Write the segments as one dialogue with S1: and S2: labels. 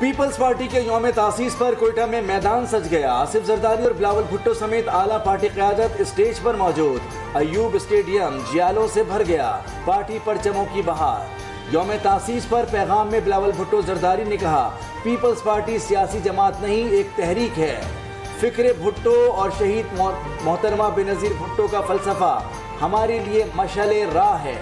S1: Peoples party के यौम तासीस पर कोयटा में मैदान सज गया। आसिफ जरदारी और बिलावल भुट्टो समेत आला पार्टी क़यादत स्टेज पर मौजूद। अयूब स्टेडियम जियालों से भर गया। पार्टी परचमों की बहार। यौम तासीस पर पैगाम में बिलावल भुट्टो जरदारी ने कहा, पीपल्स पार्टी सियासी जमात नहीं, एक तहरीक है। फिक्र भुट्टो और शहीद मोहतरमा बेनज़ीर भुट्टो का फलसफा हमारे लिए मशाले राह है।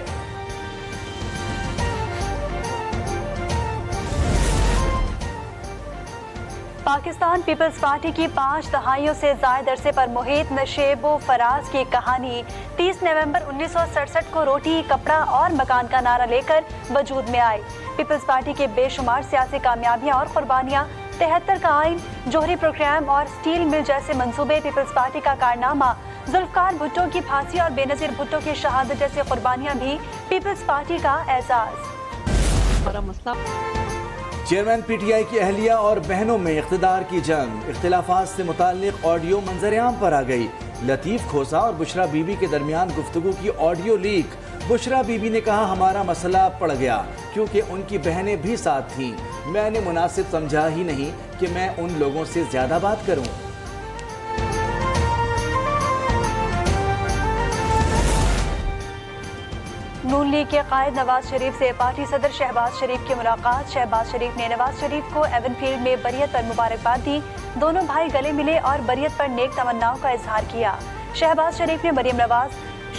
S2: पाकिस्तान पीपल्स पार्टी की 5 दहाइयों से ज़ायद अरसे पर मुहित नशेब व फराज की कहानी 30 नवंबर 1967 को रोटी, कपड़ा और मकान का नारा लेकर वजूद में आई। पीपल्स पार्टी के बेशुमार सियासी कामयाबियां और कुर्बानियां, 73 का आइन, जोहरी प्रोग्राम और स्टील मिल जैसे मंसूबे, पीपल्स पार्टी का कारनामा, जुल्फकार भुट्टो की फांसी और बेनज़ीर भुट्टो की शहादत जैसी कुर्बानियां भी पीपल्स पार्टी का एजाज।
S1: चेयरमैन पीटीआई की अहलिया और बहनों में इख्तिदार की जंग। इख्तिलाफात से मुताल्लिक ऑडियो मंजर-ए-आम पर आ गई। लतीफ़ खोसा और बुशरा बीबी के दरमियान गुफ्तगू की ऑडियो लीक। बुशरा बीबी ने कहा, हमारा मसला पड़ गया क्योंकि उनकी बहनें भी साथ थीं। मैंने मुनासिब समझा ही नहीं कि मैं उन लोगों से ज़्यादा बात करूँ।
S2: नून लीग के कायद नवाज शरीफ से पार्टी सदर शहबाज शरीफ की मुलाकात। शहबाज शरीफ ने नवाज शरीफ को एवनफील्ड में बरियत पर मुबारकबाद दी। दोनों भाई गले मिले और बरियत पर नेक तमन्नाओं का इजहार किया। शहबाज शरीफ ने मरियम नवाज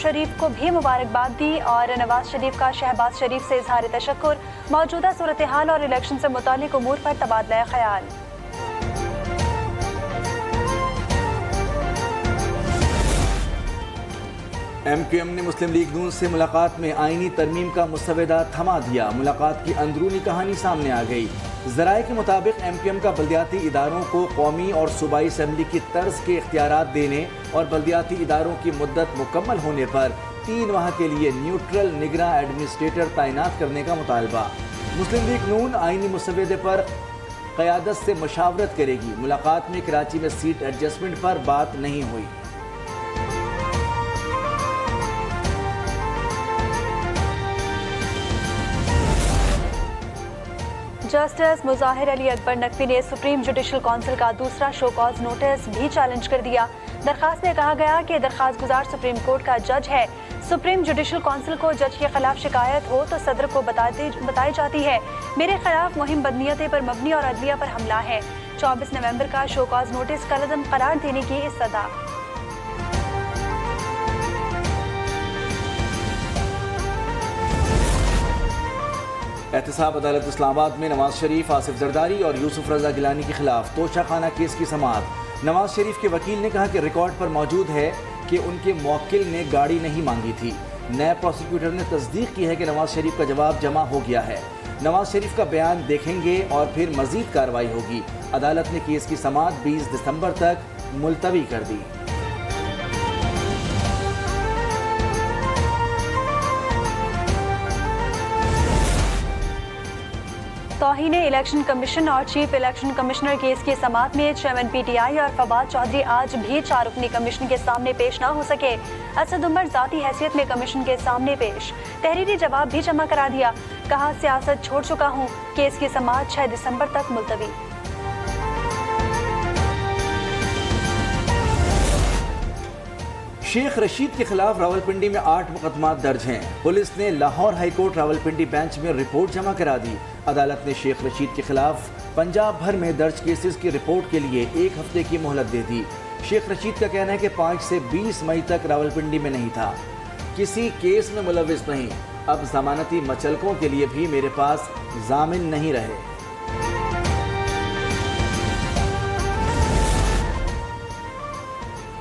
S2: शरीफ को भी मुबारकबाद दी और नवाज शरीफ का शहबाज शरीफ से इजहार तशक्कुर, मौजूदा सूरत हाल और इलेक्शन से मुताल्लिक उमूर पर तबादला ख्याल।
S1: MQM ने मुस्लिम लीग नून से मुलाकात में आईनी तरमीम का मुसवदा थमा दिया। मुलाकात की अंदरूनी कहानी सामने आ गई। ज़राए के मुताबिक MQM का बल्दियाती इदारों को कौमी और सूबाई असम्बली की तर्ज के इख्तियारात देने और बल्दियाती इदारों की मुद्दत मुकम्मल होने पर 3 माह के लिए न्यूट्रल निगरां एडमिनिस्ट्रेटर तैनात करने का मुतालबा। मुस्लिम लीग नून आईनी मुसवदे पर क़यादत से मशावरत करेगी। मुलाकात में कराची में सीट एडजस्टमेंट पर बात नहीं हुई।
S2: जस्टिस मुज़ाहिर अली अकबर नकवी ने सुप्रीम जुडिशल काउंसिल का दूसरा शो कॉज नोटिस भी चैलेंज कर दिया। दरखास्त में कहा गया कि दरखास्त गुजार सुप्रीम कोर्ट का जज है। सुप्रीम जुडिशल काउंसिल को जज के खिलाफ शिकायत हो तो सदर को बताई जाती है, मेरे खिलाफ मुहिम बदनीयतें पर मबनी और अदलिया पर हमला है। 24 नवंबर का शो कॉज नोटिस कलअदम करार देने की इस्तदा।
S1: एहतसाब अदालत इस्लामाबाद में नवाज शरीफ, आसिफ जरदारी और यूसुफ रजा गिलानी के खिलाफ तोशाखाना केस की समाअत। नवाज शरीफ के वकील ने कहा कि रिकॉर्ड पर मौजूद है कि उनके मौक्किल ने गाड़ी नहीं मांगी थी। नए प्रोसिक्यूटर ने तस्दीक की है कि नवाज शरीफ का जवाब जमा हो गया है। नवाज शरीफ का बयान देखेंगे और फिर मजीद कार्रवाई होगी। अदालत ने केस की समाअत 20 दिसंबर तक मुलतवी कर दी।
S2: तौहीन इलेक्शन कमीशन और चीफ इलेक्शन कमिश्नर केस की समाअत में चेयरमैन पीटीआई और फवाद चौधरी आज भी 4 रुकनी कमीशन के सामने पेश न हो सके। असद उमर जाती हैसियत में कमीशन के सामने पेश, तहरीरी जवाब भी जमा करा दिया। कहा, सियासत छोड़ चुका हूँ। केस की समाअत 6 दिसंबर तक मुलतवी।
S1: शेख रशीद के खिलाफ रावलपिंडी में 8 मुकदमा दर्ज हैं। पुलिस ने लाहौर हाईकोर्ट रावलपिंडी बेंच में रिपोर्ट जमा करा दी। अदालत ने शेख रशीद के खिलाफ पंजाब भर में दर्ज केसेस की रिपोर्ट के लिए 1 हफ्ते की मोहलत दे दी। शेख रशीद का कहना है कि 5 से 20 मई तक रावलपिंडी में नहीं था, किसी केस में मुलविस नहीं। अब जमानती मचलकों के लिए भी मेरे पास जामिन नहीं रहे।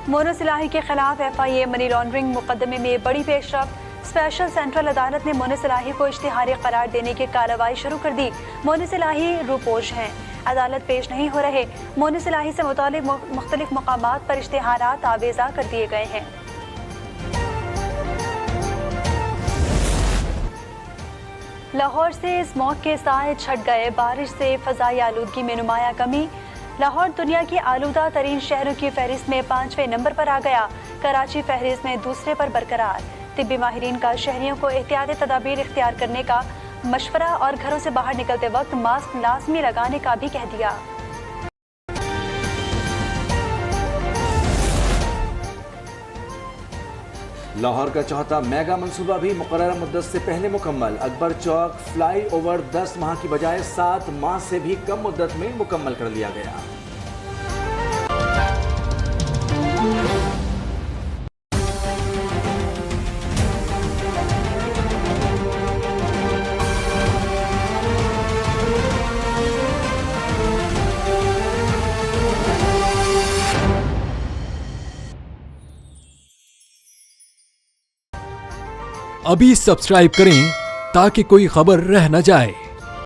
S2: मोनो सिलाही के खिलाफ FIA मनी लॉन्ड्रिंग मुकदमे में बड़ी पेशरफ। स्पेशल सेंट्रल अदालत ने मोनो सिलाही को इश्तिहारी करार देने की कार्रवाई शुरू कर दी। मोनो सिलाही रूपोश हैं, अदालत पेश नहीं हो रहे। मोनो सिलाही से मुतालिक मुख्तलिफ मकामात पर इश्तिहारात आवेजा कर दिए गए हैं। लाहौर से स्मॉग के साए छट गए। बारिश से फजाई आलूदगी में नुमाया कमी। लाहौर दुनिया की आलूदा तरीन शहरों की फहरिस्त में 5वें नंबर पर आ गया। कराची फहरिस्त में दूसरे पर बरकरार। तिब्बी माहिरीन का शहरियों को एहतियाती तदाबीर इख्तियार करने का मशवरा और घरों से बाहर निकलते वक्त मास्क लाजमी लगाने का भी कह दिया।
S1: लाहौर का चौथा मेगा मंसूबा भी मुकर्रर मुद्दत से पहले मुकम्मल। अकबर चौक फ्लाई ओवर 10 माह की बजाय 7 माह से भी कम मुद्दत में मुकम्मल कर लिया गया।
S3: अभी सब्सक्राइब करें ताकि कोई खबर रह न जाए।